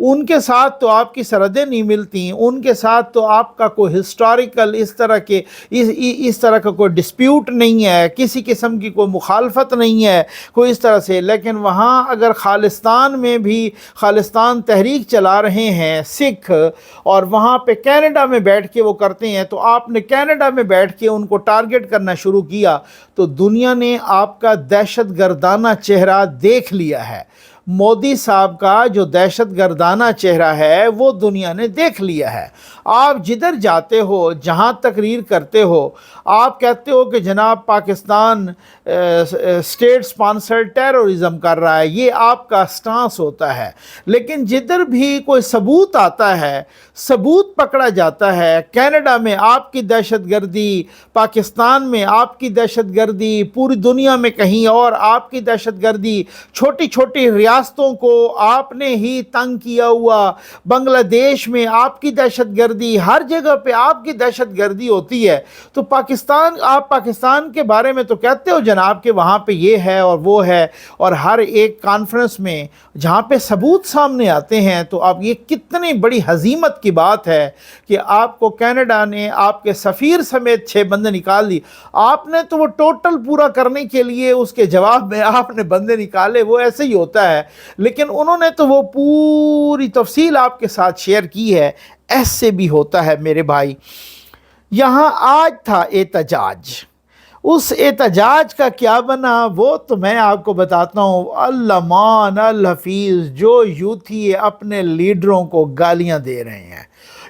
ان کے ساتھ تو آپ کی سرحدیں نہیں ملتی، ان کے ساتھ تو آپ کا کوئی ہسٹوریکل اس طرح کا کوئی ڈسپیوٹ نہیں ہے، کسی قسم کی کوئی مخالفت نہیں ہے کوئی اس طرح سے۔ لیکن وہاں اگر خالستان میں بھی خالستان تحریک چلا رہے ہیں سکھ، اور وہاں پہ کینیڈا میں بیٹھ کے وہ کرتے ہیں، تو آپ نے کینیڈا میں بیٹھ کے ان کو ٹارگٹ کرنا شروع کیا، تو دنیا نے آپ کا دہشت گردانہ چہرہ دیکھ لیا ہے۔ مودی صاحب کا جو دہشت گردانہ چہرہ ہے وہ دنیا نے دیکھ لیا ہے۔ آپ جدھر جاتے ہو، جہاں تقریر کرتے ہو، آپ کہتے ہو کہ جناب پاکستان اسٹیٹ سپانسر ٹیرورزم کر رہا ہے، یہ آپ کا سٹانس ہوتا ہے۔ لیکن جدھر بھی کوئی ثبوت آتا ہے، ثبوت پکڑا جاتا ہے، کینیڈا میں آپ کی دہشت گردی، پاکستان میں آپ کی دہشت گردی، پوری دنیا میں کہیں اور آپ کی دہشت گردی، چھوٹی چھوٹی ریاستوں کو آپ نے ہی تنگ کیا ہوا، بنگلہ دیش میں آپ کی دہشت گردی، ہر جگہ پہ آپ کی دہشت گردی ہوتی ہے، تو آپ پاکستان کے بارے میں تو کہتے ہو جناب کہ وہاں پہ یہ ہے اور وہ ہے، اور ہر ایک کانفرنس میں جہاں پہ ثبوت سامنے آتے ہیں، تو اب یہ کتنی بڑی ہزیمت کی بات ہے کہ آپ کو کینیڈا نے آپ کے سفیر سمیت 6 بندے نکال دی۔ آپ نے تو وہ ٹوٹل پورا کرنے کے لیے اس کے جواب میں آپ نے بندے نکالے، وہ ایسے ہی ہوتا ہے، لیکن انہوں نے تو وہ پوری تفصیل آپ کے ساتھ شیئر کی ہے۔ ایسے بھی ہوتا ہے میرے بھائی۔ یہاں آج تھا احتجاج، اس احتجاج کا کیا بنا وہ تو میں آپ کو بتاتا ہوں۔ المان الحفیظ جو یوتھی اپنے لیڈروں کو گالیاں دے رہے ہیں،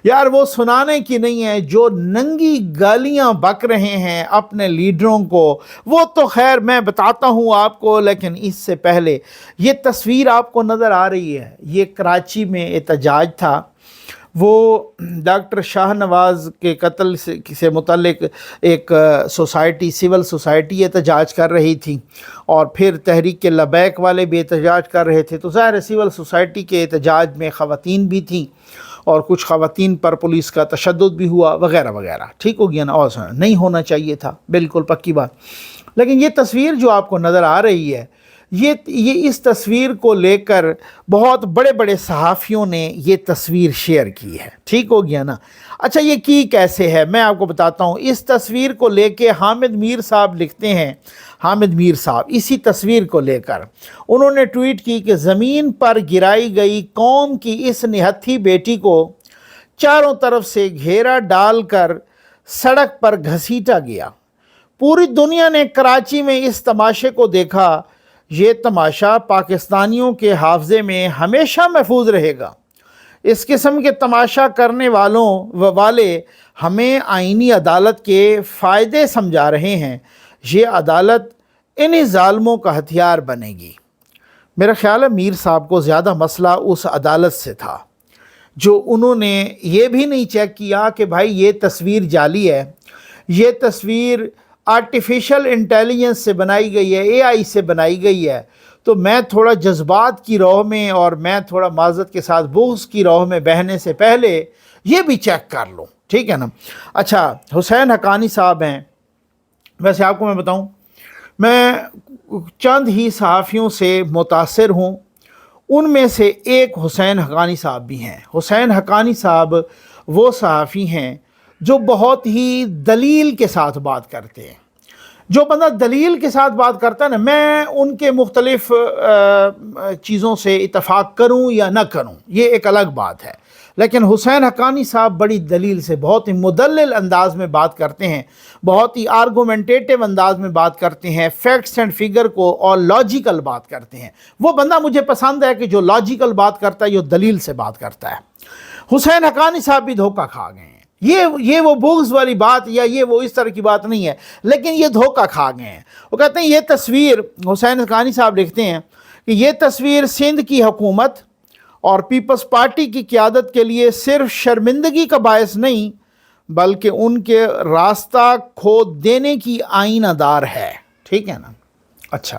یار وہ سنانے کی نہیں ہے، جو ننگی گالیاں بک رہے ہیں اپنے لیڈروں کو، وہ تو خیر میں بتاتا ہوں آپ کو۔ لیکن اس سے پہلے یہ تصویر آپ کو نظر آ رہی ہے، یہ کراچی میں احتجاج تھا۔ وہ ڈاکٹر شاہ نواز کے قتل سے متعلق ایک سوسائٹی، سول سوسائٹی احتجاج کر رہی تھی، اور پھر تحریک لبیک والے بھی احتجاج کر رہے تھے۔ تو ظاہر ہے سول سوسائٹی کے احتجاج میں خواتین بھی تھیں، اور کچھ خواتین پر پولیس کا تشدد بھی ہوا وغیرہ وغیرہ، ٹھیک ہو گیا نا، اور نہیں ہونا چاہیے تھا، بالکل پکی بات۔ لیکن یہ تصویر جو آپ کو نظر آ رہی ہے، یہ اس تصویر کو لے کر بہت بڑے بڑے صحافیوں نے یہ تصویر شیئر کی ہے، ٹھیک ہو گیا نا۔ اچھا یہ کی کیسے ہے میں آپ کو بتاتا ہوں۔ اس تصویر کو لے کے حامد میر صاحب لکھتے ہیں، حامد میر صاحب اسی تصویر کو لے کر انہوں نے ٹویٹ کی کہ زمین پر گرائی گئی قوم کی اس نہتھی بیٹی کو چاروں طرف سے گھیرا ڈال کر سڑک پر گھسیٹا گیا۔ پوری دنیا نے کراچی میں اس تماشے کو دیکھا۔ یہ تماشا پاکستانیوں کے حافظے میں ہمیشہ محفوظ رہے گا۔ اس قسم کے تماشا کرنے والے ہمیں آئینی عدالت کے فائدے سمجھا رہے ہیں۔ یہ عدالت انہی ظالموں کا ہتھیار بنے گی۔ میرا خیال ہے میر صاحب کو زیادہ مسئلہ اس عدالت سے تھا، جو انہوں نے یہ بھی نہیں چیک کیا کہ بھائی یہ تصویر جعلی ہے، یہ تصویر آرٹیفیشل انٹیلیجنس سے بنائی گئی ہے، اے آئی سے بنائی گئی ہے۔ تو میں تھوڑا جذبات کی راہ میں، اور میں تھوڑا معذرت کے ساتھ بغض کی راہ میں بہنے سے پہلے یہ بھی چیک کر لوں، ٹھیک ہے نا۔ اچھا حسین حقانی صاحب ہیں، ویسے آپ کو میں بتاؤں، میں چند ہی صحافیوں سے متاثر ہوں، ان میں سے ایک حسین حقانی صاحب بھی ہیں۔ حسین حقانی صاحب وہ صحافی ہیں جو بہت ہی دلیل کے ساتھ بات کرتے ہیں۔ جو بندہ دلیل کے ساتھ بات کرتا ہے نا، میں ان کے مختلف چیزوں سے اتفاق کروں یا نہ کروں یہ ایک الگ بات ہے، لیکن حسین حقانی صاحب بڑی دلیل سے، بہت ہی مدلل انداز میں بات کرتے ہیں، بہت ہی آرگومنٹیٹیو انداز میں بات کرتے ہیں، فیکٹس اینڈ فگر کو اور لاجیکل بات کرتے ہیں۔ وہ بندہ مجھے پسند ہے کہ جو لاجیکل بات کرتا ہے، جو دلیل سے بات کرتا ہے۔ حسین حقانی صاحب بھی دھوکہ کھا گئے ہیں۔ یہ وہ بغض والی بات یا یہ وہ اس طرح کی بات نہیں ہے، لیکن یہ دھوکہ کھا گئے ہیں۔ وہ کہتے ہیں یہ تصویر، حسین حقانی صاحب لکھتے ہیں کہ یہ تصویر سندھ کی حکومت اور پیپلز پارٹی کی قیادت کے لیے صرف شرمندگی کا باعث نہیں، بلکہ ان کے راستہ کھو دینے کی آئینہ دار ہے، ٹھیک ہے نا۔ اچھا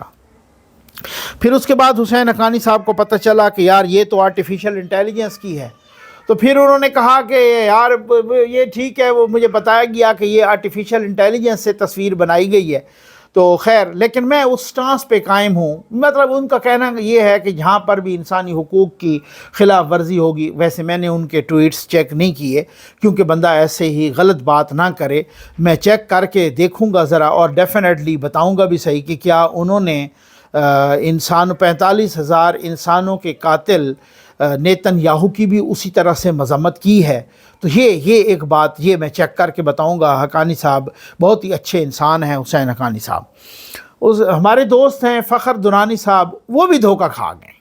پھر اس کے بعد حسین حقانی صاحب کو پتہ چلا کہ یار یہ تو آرٹیفیشل انٹیلیجنس کی ہے، تو پھر انہوں نے کہا کہ یار یہ ٹھیک ہے، وہ مجھے بتایا گیا کہ یہ آرٹیفیشل انٹیلیجنس سے تصویر بنائی گئی ہے۔ تو خیر، لیکن میں اس سٹانس پہ قائم ہوں. مطلب ان کا کہنا یہ ہے کہ جہاں پر بھی انسانی حقوق کی خلاف ورزی ہوگی، ویسے میں نے ان کے ٹویٹس چیک نہیں کیے کیونکہ بندہ ایسے ہی غلط بات نہ کرے. میں چیک کر کے دیکھوں گا ذرا، اور ڈیفینیٹلی بتاؤں گا بھی صحیح کہ کیا انہوں نے 45,000 انسانوں کے قاتل نیتن یاہو کی بھی اسی طرح سے مذمت کی ہے. تو یہ ایک بات یہ میں چیک کر کے بتاؤں گا. حقانی صاحب بہت ہی اچھے انسان ہیں، حسین حقانی صاحب. ہمارے دوست ہیں فخر دورانی صاحب، وہ بھی دھوکہ کھا گئے.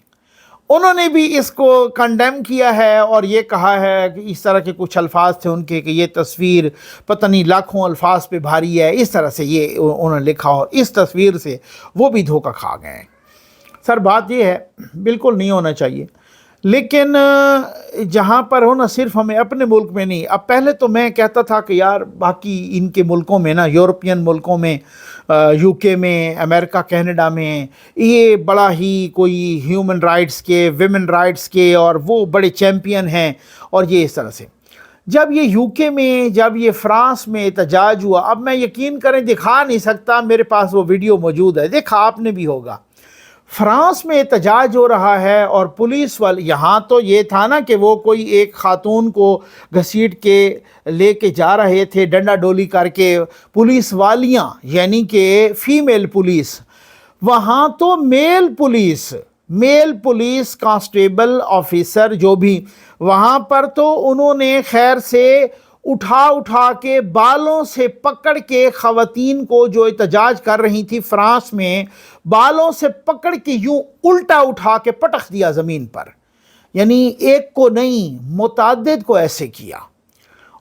انہوں نے بھی اس کو کنڈیم کیا ہے اور یہ کہا ہے کہ اس طرح کے کچھ الفاظ تھے ان کے کہ یہ تصویر پتہ نہیں لاکھوں الفاظ پہ بھاری ہے، اس طرح سے یہ انہوں نے لکھا، اور اس تصویر سے وہ بھی دھوکہ کھا گئے ہیں. سر بات یہ ہے بالکل نہیں ہونا چاہیے، لیکن جہاں پر ہو نا، صرف ہمیں اپنے ملک میں نہیں. اب پہلے تو میں کہتا تھا کہ یار باقی ان کے ملکوں میں نا، یورپین ملکوں میں، یو کے میں، امریکہ کینیڈا میں، یہ بڑا ہی کوئی ہیومن رائٹس کے، ویمن رائٹس کے، اور وہ بڑے چیمپئن ہیں. اور یہ اس طرح سے جب یہ یو کے میں، جب یہ فرانس میں احتجاج ہوا، اب میں یقین کریں دکھا نہیں سکتا، میرے پاس وہ ویڈیو موجود ہے، دیکھا آپ نے بھی ہوگا. فرانس میں احتجاج ہو رہا ہے اور پولیس والے، یہاں تو یہ تھا نا کہ وہ کوئی ایک خاتون کو گھسیٹ کے لے کے جا رہے تھے ڈنڈا ڈولی کر کے، پولیس والیاں یعنی کہ فیمیل پولیس. وہاں تو میل پولیس کانسٹیبل آفیسر جو بھی وہاں پر، تو انہوں نے خیر سے اٹھا کے بالوں سے پکڑ کے خواتین کو جو احتجاج کر رہی تھی فرانس میں، بالوں سے پکڑ کے یوں الٹا اٹھا کے پٹخ دیا زمین پر. یعنی ایک کو نہیں، متعدد کو ایسے کیا.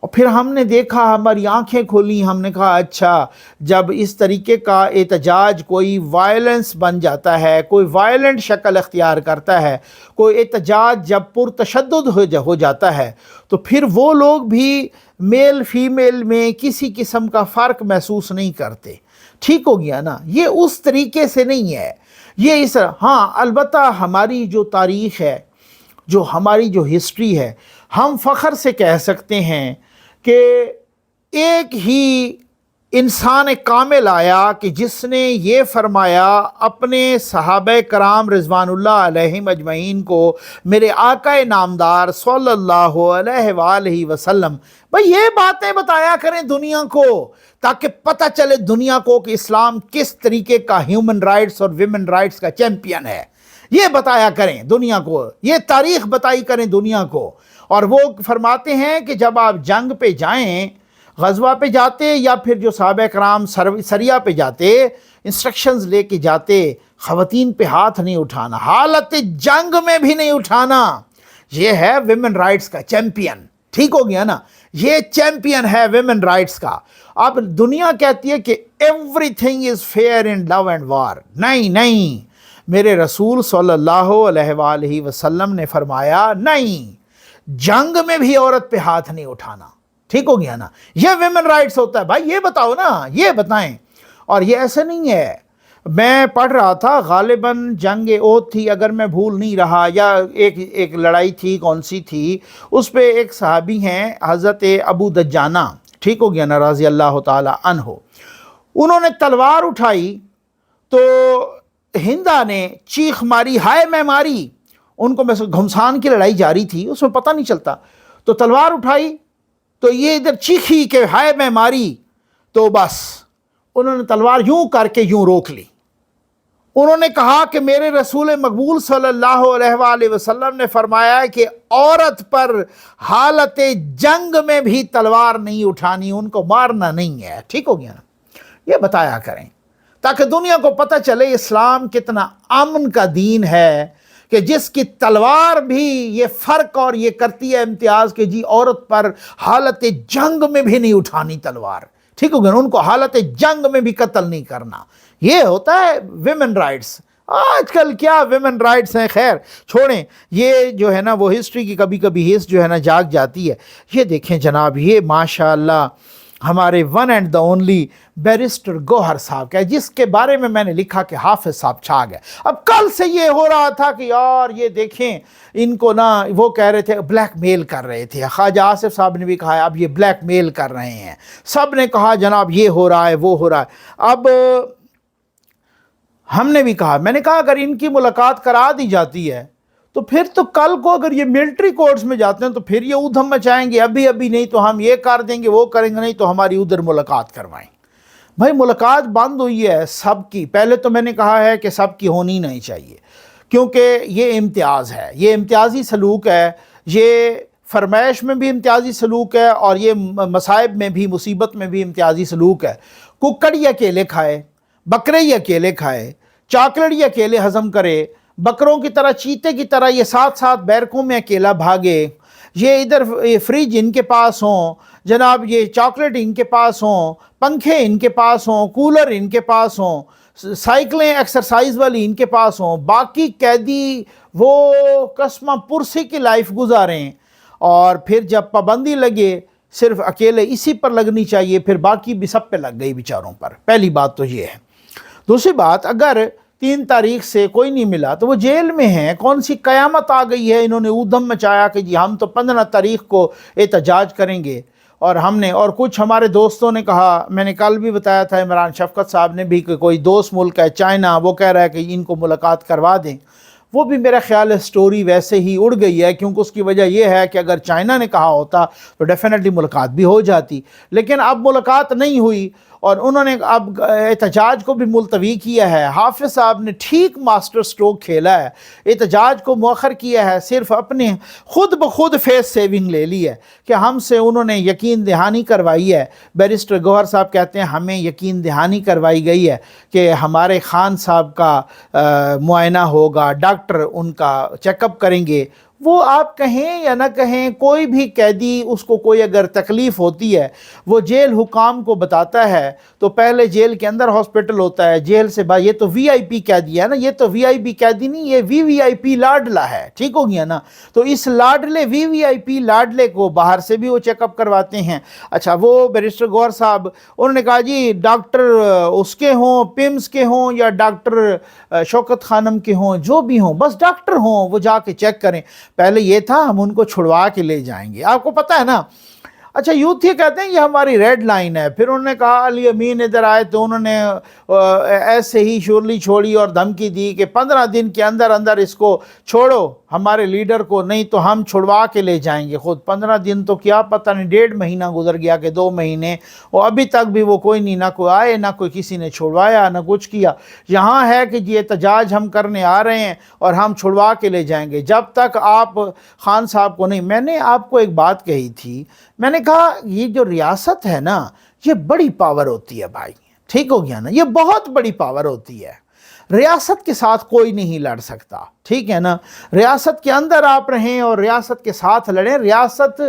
اور پھر ہم نے دیکھا، ہماری آنکھیں کھولی، ہم نے کہا اچھا، جب اس طریقے کا احتجاج کوئی وائلنس بن جاتا ہے، کوئی وائلنٹ شکل اختیار کرتا ہے، کوئی احتجاج جب پرتشدد ہو جاتا ہے، تو پھر وہ لوگ بھی میل فیمیل میں کسی قسم کا فرق محسوس نہیں کرتے. ٹھیک ہو گیا نا؟ یہ اس طریقے سے نہیں ہے، یہ اس طرح. ہاں البتہ ہماری جو تاریخ ہے، جو ہماری جو ہسٹری ہے، ہم فخر سے کہہ سکتے ہیں کہ ایک ہی انسان کامل آیا کہ جس نے یہ فرمایا اپنے صحابہ کرام رضوان اللہ علیہم اجمعین کو، میرے آقا نامدار صلی اللہ علیہ وآلہ وسلم، بھئی یہ باتیں بتایا کریں دنیا کو، تاکہ پتہ چلے دنیا کو کہ اسلام کس طریقے کا ہیومن رائٹس اور ویمن رائٹس کا چیمپئن ہے. یہ بتایا کریں دنیا کو، یہ تاریخ بتائی کریں دنیا کو. اور وہ فرماتے ہیں کہ جب آپ جنگ پہ جائیں، غزوہ پہ جاتے، یا پھر جو صحابہ کرام سریہ پہ جاتے، انسٹرکشنز لے کے جاتے، خواتین پہ ہاتھ نہیں اٹھانا، حالت جنگ میں بھی نہیں اٹھانا. یہ ہے ویمن رائٹس کا چیمپئن. ٹھیک ہو گیا نا؟ یہ چیمپئن ہے ویمن رائٹس کا. اب دنیا کہتی ہے کہ everything is fair in love and war. نہیں، میرے رسول صلی اللہ علیہ وآلہ وسلم نے فرمایا نہیں، جنگ میں بھی عورت پہ ہاتھ نہیں اٹھانا. ٹھیک ہو گیا نا؟ یہ ویمن رائٹس ہوتا ہے. بھائی یہ بتاؤ نا، یہ بتائیں. اور یہ ایسے نہیں ہے. میں پڑھ رہا تھا، غالباً جنگ احد تھی اگر میں بھول نہیں رہا، یا ایک لڑائی تھی، کون سی تھی، اس پہ ایک صحابی ہیں حضرت ابو دجانہ، ٹھیک ہو گیا نا، رضی اللہ تعالی عنہ. انہوں نے تلوار اٹھائی تو ہندا نے چیخ ماری، ہائے میں ماری. ان کو گھمسان کی لڑائی جاری تھی، اس میں پتہ نہیں چلتا، تو تلوار اٹھائی تو یہ ادھر چیخی کہ ہائے میں ماری، تو بس انہوں نے تلوار یوں کر کے یوں روک لی. انہوں نے کہا کہ میرے رسول مقبول صلی اللہ علیہ وآلہ وسلم نے فرمایا ہے کہ عورت پر حالت جنگ میں بھی تلوار نہیں اٹھانی، ان کو مارنا نہیں ہے. ٹھیک ہو گیا نا؟ یہ بتایا کریں تاکہ دنیا کو پتہ چلے اسلام کتنا امن کا دین ہے، کہ جس کی تلوار بھی یہ فرق اور یہ کرتی ہے امتیاز کہ جی عورت پر حالت جنگ میں بھی نہیں اٹھانی تلوار. ٹھیک ہو گیا نا؟ ان کو حالت جنگ میں بھی قتل نہیں کرنا. یہ ہوتا ہے ویمن رائٹس. آج کل کیا ویمن رائٹس ہیں، خیر چھوڑیں. یہ جو ہے نا وہ ہسٹری کی کبھی کبھی حس جو ہے نا جاگ جاتی ہے. یہ دیکھیں جناب، یہ ماشاءاللہ ہمارے one and the only barrister Gohar صاحب کا ہے، جس کے بارے میں نے لکھا کہ حافظ صاحب چھا گئے. اب کل سے یہ ہو رہا تھا کہ یار یہ دیکھیں ان کو نا، وہ کہہ رہے تھے بلیک میل کر رہے تھے. خواجہ آصف صاحب نے بھی کہا ہے اب یہ بلیک میل کر رہے ہیں. سب نے کہا جناب یہ ہو رہا ہے وہ ہو رہا ہے. اب ہم نے بھی کہا، میں نے کہا اگر ان کی ملاقات کرا دی جاتی ہے تو پھر تو کل کو اگر یہ ملٹری کورٹس میں جاتے ہیں تو پھر یہ ادھم مچائیں گے، ابھی نہیں تو ہم یہ کر دیں گے، وہ کریں گے، نہیں تو ہماری ادھر ملاقات کروائیں۔ بھائی ملاقات بند ہوئی ہے سب کی، پہلے تو میں نے کہا ہے کہ سب کی ہونی نہیں چاہیے، کیونکہ یہ امتیاز ہے، یہ امتیازی سلوک ہے، یہ فرمائش میں بھی امتیازی سلوک ہے، اور یہ مصائب میں بھی، مصیبت میں بھی امتیازی سلوک ہے۔ ککڑ یہ اکیلے کھائے، بکرے یہ اکیلے کھائے، چاکلیٹ یہ اکیلے ہضم کرے، بکروں کی طرح، چیتے کی طرح یہ ساتھ ساتھ بیرکوں میں اکیلا بھاگے، یہ ادھر فریج ان کے پاس ہوں جناب، یہ چاکلیٹ ان کے پاس ہوں، پنکھے ان کے پاس ہوں، کولر ان کے پاس ہوں، سائیکلیں ایکسرسائز والی ان کے پاس ہوں، باقی قیدی وہ قسمہ پرسی کی لائف گزاریں، اور پھر جب پابندی لگے صرف اکیلے اسی پر لگنی چاہیے، پھر باقی بھی سب پہ لگ گئی بیچاروں پر۔ پہلی بات تو یہ ہے۔ دوسری بات، اگر 3 تاریخ سے کوئی نہیں ملا تو وہ جیل میں ہیں، کون سی قیامت آ گئی ہے؟ انہوں نے ادھم مچایا کہ جی ہم تو 15 تاریخ کو احتجاج کریں گے، اور اور کچھ ہمارے دوستوں نے کہا، میں نے کل بھی بتایا تھا، عمران شفقت صاحب نے بھی، کہ کوئی دوست ملک ہے چائنا، وہ کہہ رہا ہے کہ ان کو ملاقات کروا دیں۔ وہ بھی میرا خیال ہے سٹوری ویسے ہی اڑ گئی ہے، کیونکہ اس کی وجہ یہ ہے کہ اگر چائنا نے کہا ہوتا تو ڈیفینیٹلی ملاقات بھی ہو جاتی، لیکن اب ملاقات نہیں ہوئی، اور انہوں نے اب احتجاج کو بھی ملتوی کیا ہے۔ حافظ صاحب نے ٹھیک ماسٹر سٹروک کھیلا ہے، احتجاج کو مؤخر کیا ہے، صرف اپنے خود بخود فیس سیونگ لے لی ہے کہ ہم سے انہوں نے یقین دہانی کروائی ہے۔ بیرسٹر گوہر صاحب کہتے ہیں ہمیں یقین دہانی کروائی گئی ہے کہ ہمارے خان صاحب کا معائنہ ہوگا، ڈاکٹر ان کا چیک اپ کریں گے۔ وہ آپ کہیں یا نہ کہیں، کوئی بھی قیدی، اس کو کوئی اگر تکلیف ہوتی ہے، وہ جیل حکام کو بتاتا ہے تو پہلے جیل کے اندر ہاسپٹل ہوتا ہے، جیل سے یہ تو وی آئی پی قیدی ہے نا، یہ تو وی آئی پی قیدی نہیں، یہ وی آئی پی لاڈلا ہے، ٹھیک ہو گیا نا؟ تو اس لاڈلے وی آئی پی لاڈلے کو باہر سے بھی وہ چیک اپ کرواتے ہیں۔ اچھا، وہ بیرسٹر گوہر صاحب انہوں نے کہا جی ڈاکٹر اس کے ہوں، پیمز کے ہوں، یا ڈاکٹر شوکت خانم کے ہوں، جو بھی ہوں، بس ڈاکٹر ہوں، وہ جا کے چیک کریں۔ پہلے یہ تھا ہم ان کو چھڑوا کے لے جائیں گے، آپ کو پتہ ہے نا۔ اچھا، یوتھ یہ کہتے ہیں یہ ہماری ریڈ لائن ہے، پھر انہوں نے کہا علی امین ادھر آئے تو انہوں نے ایسے ہی شورلی چھوڑی اور دھمکی دی کہ 15 دن کے اندر اندر اس کو چھوڑو ہمارے لیڈر کو، نہیں تو ہم چھڑوا کے لے جائیں گے خود۔ 15 دن تو کیا پتہ نہیں، 1.5 مہینہ گزر گیا کہ 2 مہینے، اور ابھی تک بھی وہ کوئی نہیں، نہ کوئی آئے، نہ کوئی کسی نے چھڑوایا، نہ کچھ کیا۔ یہاں ہے کہ یہ احتجاج ہم کرنے آ رہے ہیں اور ہم چھڑوا کے لے جائیں گے، جب تک آپ خان صاحب کو نہیں۔ میں نے آپ کو ایک بات کہی تھی، میں نے کہا یہ جو ریاست ہے نا، یہ بڑی پاور ہوتی ہے بھائی، ٹھیک ہو گیا نا، یہ بہت بڑی پاور ہوتی ہے۔ ریاست کے ساتھ کوئی نہیں لڑ سکتا، ٹھیک ہے نا؟ ریاست کے اندر آپ رہیں اور ریاست کے ساتھ لڑیں، ریاست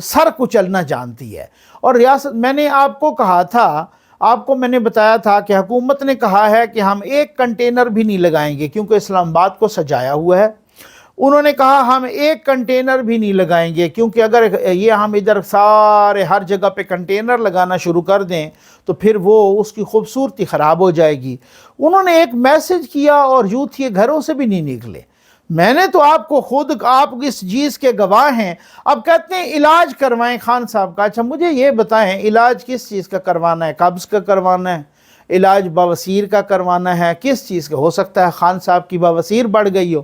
سر کچلنا جانتی ہے۔ اور ریاست، میں نے آپ کو کہا تھا، آپ کو میں نے بتایا تھا کہ حکومت نے کہا ہے کہ ہم ایک کنٹینر بھی نہیں لگائیں گے، کیونکہ اسلام آباد کو سجایا ہوا ہے۔ انہوں نے کہا ہم ایک کنٹینر بھی نہیں لگائیں گے، کیونکہ اگر یہ ہم ادھر سارے ہر جگہ پہ کنٹینر لگانا شروع کر دیں تو پھر وہ اس کی خوبصورتی خراب ہو جائے گی۔ انہوں نے ایک میسج کیا اور یوتھ یہ گھروں سے بھی نہیں نکلے۔ میں نے تو آپ کو خود، آپ اس چیز کے گواہ ہیں۔ اب کہتے ہیں علاج کروائیں خان صاحب کا۔ اچھا مجھے یہ بتائیں، علاج کس چیز کا کروانا ہے؟ قبض کا کروانا ہے؟ علاج بواسیر کا کروانا ہے؟ کس چیز کا؟ ہو سکتا ہے خان صاحب کی بواسیر بڑھ گئی ہو۔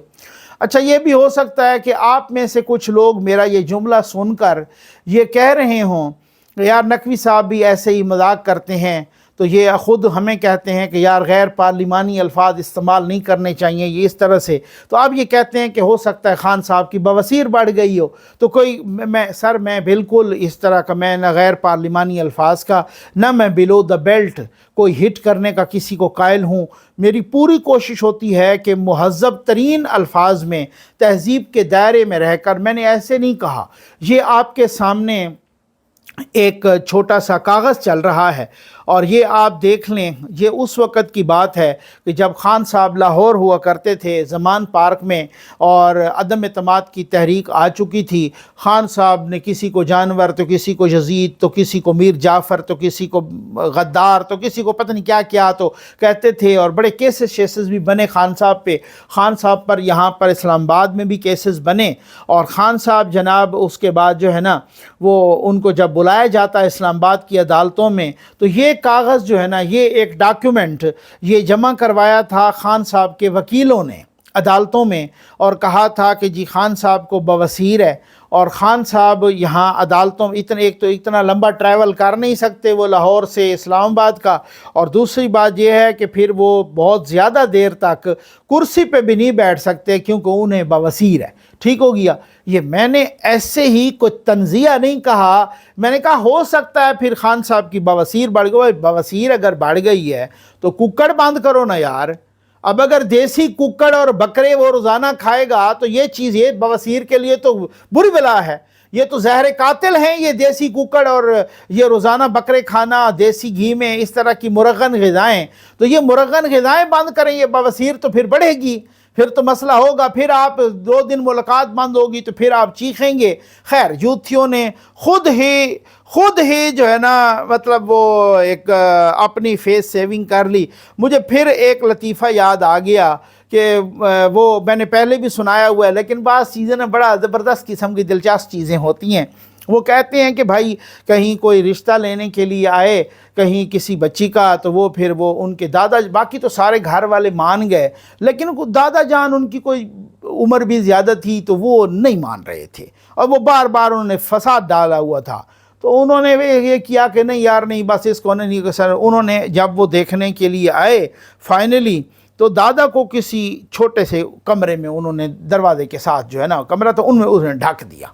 اچھا، یہ بھی ہو سکتا ہے کہ آپ میں سے کچھ لوگ میرا یہ جملہ سن کر یہ کہہ رہے ہوں یار نقوی صاحب بھی ایسے ہی مذاق کرتے ہیں، تو یہ خود ہمیں کہتے ہیں کہ یار غیر پارلیمانی الفاظ استعمال نہیں کرنے چاہیے، یہ اس طرح سے، تو آپ یہ کہتے ہیں کہ ہو سکتا ہے خان صاحب کی بواسیر بڑھ گئی ہو۔ تو کوئی میں بالکل اس طرح کا، میں نہ غیر پارلیمانی الفاظ کا، نہ میں بلو دا بیلٹ کوئی ہٹ کرنے کا کسی کو قائل ہوں۔ میری پوری کوشش ہوتی ہے کہ مہذب ترین الفاظ میں، تہذیب کے دائرے میں رہ کر، میں نے ایسے نہیں کہا۔ یہ آپ کے سامنے ایک چھوٹا سا کاغذ چل رہا ہے، اور یہ آپ دیکھ لیں، یہ اس وقت کی بات ہے کہ جب خان صاحب لاہور ہوا کرتے تھے زمان پارک میں، اور عدم اعتماد کی تحریک آ چکی تھی۔ خان صاحب نے کسی کو جانور، تو کسی کو یزید، تو کسی کو میر جعفر، تو کسی کو غدار، تو کسی کو پتہ نہیں کیا کیا تو کہتے تھے، اور بڑے کیسز بھی بنے خان صاحب پہ، خان صاحب پر یہاں پر اسلام آباد میں بھی کیسز بنے۔ اور خان صاحب جناب اس کے بعد جو ہے نا، وہ ان کو جب بلایا جاتا ہے اسلام آباد کی عدالتوں میں، تو یہ یہ کاغذ جو ہے نا، یہ ایک ڈاکیومنٹ یہ جمع کروایا تھا خان صاحب کے وکیلوں نے عدالتوں میں، اور کہا تھا کہ جی خان صاحب کو بواسیر ہے، اور خان صاحب یہاں عدالتوں میں ایک تو اتنا لمبا ٹریول کر نہیں سکتے وہ لاہور سے اسلام آباد کا، اور دوسری بات یہ ہے کہ پھر وہ بہت زیادہ دیر تک کرسی پہ بھی نہیں بیٹھ سکتے کیونکہ انہیں بواسیر ہے۔ ٹھیک ہو گیا؟ یہ میں نے ایسے ہی کوئی تنزیہ نہیں کہا، میں نے کہا ہو سکتا ہے پھر خان صاحب کی بواسیر بڑھ گئی۔ بواسیر اگر بڑھ گئی ہے تو ککڑ بند کرو نا یار۔ اب اگر دیسی ککڑ اور بکرے وہ روزانہ کھائے گا تو یہ چیز، یہ بواسیر کے لیے تو بری بلا ہے، یہ تو زہر قاتل ہیں یہ دیسی ککڑ اور یہ روزانہ بکرے کھانا دیسی گھی میں اس طرح کی مرغن غذائیں، تو یہ مرغن غذائیں بند کریں، یہ بواسیر تو پھر بڑھے گی، پھر تو مسئلہ ہوگا، پھر آپ 2 دن ملاقات بند ہوگی تو پھر آپ چیخیں گے۔ خیر، یوتھیوں نے خود ہی جو ہے نا مطلب وہ ایک اپنی فیس سیونگ کر لی۔ مجھے پھر ایک لطیفہ یاد آ گیا کہ وہ میں نے پہلے بھی سنایا ہوا ہے، لیکن بعض چیزیں نا بڑا زبردست قسم کی دلچسپ چیزیں ہوتی ہیں۔ وہ کہتے ہیں کہ بھائی کہیں کوئی رشتہ لینے کے لیے آئے کہیں کسی بچی کا، تو وہ پھر وہ ان کے دادا، باقی تو سارے گھر والے مان گئے، لیکن دادا جان ان کی کوئی عمر بھی زیادہ تھی تو وہ نہیں مان رہے تھے، اور وہ بار بار انہوں نے فساد ڈالا ہوا تھا۔ تو انہوں نے یہ کیا کہ نہیں یار نہیں، بس اس کو نہیں سر۔ انہوں نے جب وہ دیکھنے کے لیے آئے فائنلی، تو دادا کو کسی چھوٹے سے کمرے میں انہوں نے دروازے کے ساتھ جو ہے نا کمرہ تو انہوں نے ڈھک دیا۔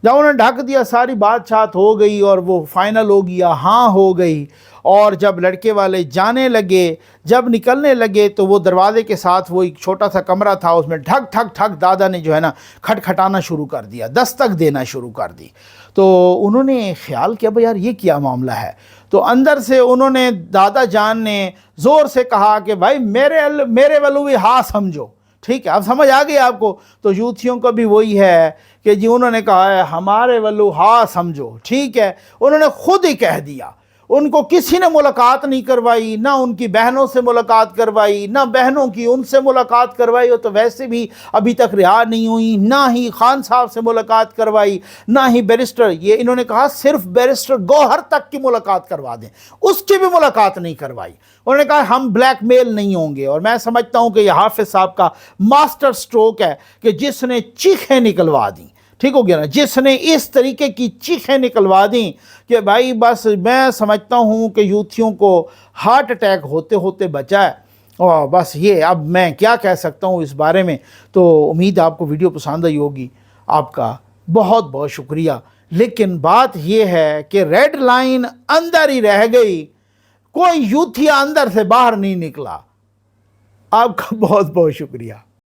جب انہوں نے ڈھک دیا ساری بات چات ہو گئی اور وہ فائنل ہو گیا، ہاں ہو گئی، اور جب لڑکے والے جانے لگے، جب نکلنے لگے تو وہ دروازے کے ساتھ وہ ایک چھوٹا سا کمرہ تھا، اس میں ٹھک ٹھک ٹھک دادا نے جو ہے نا کھٹکھٹانا شروع کر دیا، دستک دینا شروع کر دی۔ تو انہوں نے خیال کیا بھئی یار یہ کیا معاملہ ہے، تو اندر سے انہوں نے دادا جان نے زور سے کہا کہ بھائی میرے ولو ہاں سمجھو۔ ٹھیک ہے، اب سمجھ آ گئی آپ کو؟ تو یوتھیوں کا بھی وہی ہے کہ جی انہوں نے کہا ہے ہمارے ولو ہاں سمجھو۔ ٹھیک ہے، انہوں نے خود ہی کہہ دیا، ان کو کسی نے ملاقات نہیں کروائی، نہ ان کی بہنوں سے ملاقات کروائی، نہ بہنوں کی ان سے ملاقات کروائی، وہ تو ویسے بھی ابھی تک رہا نہیں ہوئی، نہ ہی خان صاحب سے ملاقات کروائی، نہ ہی بیرسٹر، یہ انہوں نے کہا صرف بیرسٹر گوہر تک کی ملاقات کروا دیں، اس کی بھی ملاقات نہیں کروائی۔ انہوں نے کہا ہم بلیک میل نہیں ہوں گے، اور میں سمجھتا ہوں کہ یہ حافظ صاحب کا ماسٹر سٹروک ہے کہ جس نے چیخیں نکلوا دیں۔ ٹھیک ہو گیا نا، جس نے اس طریقے کی چیخیں نکلوا دیں کہ بھائی بس میں سمجھتا ہوں کہ یوتھیوں کو ہارٹ اٹیک ہوتے ہوتے بچا ہے، اور بس یہ اب میں کیا کہہ سکتا ہوں اس بارے میں۔ تو امید آپ کو ویڈیو پسند آئی ہوگی، آپ کا بہت بہت شکریہ۔ لیکن بات یہ ہے کہ ریڈ لائن اندر ہی رہ گئی، کوئی یوتھیا اندر سے باہر نہیں نکلا۔ آپ کا بہت بہت شکریہ۔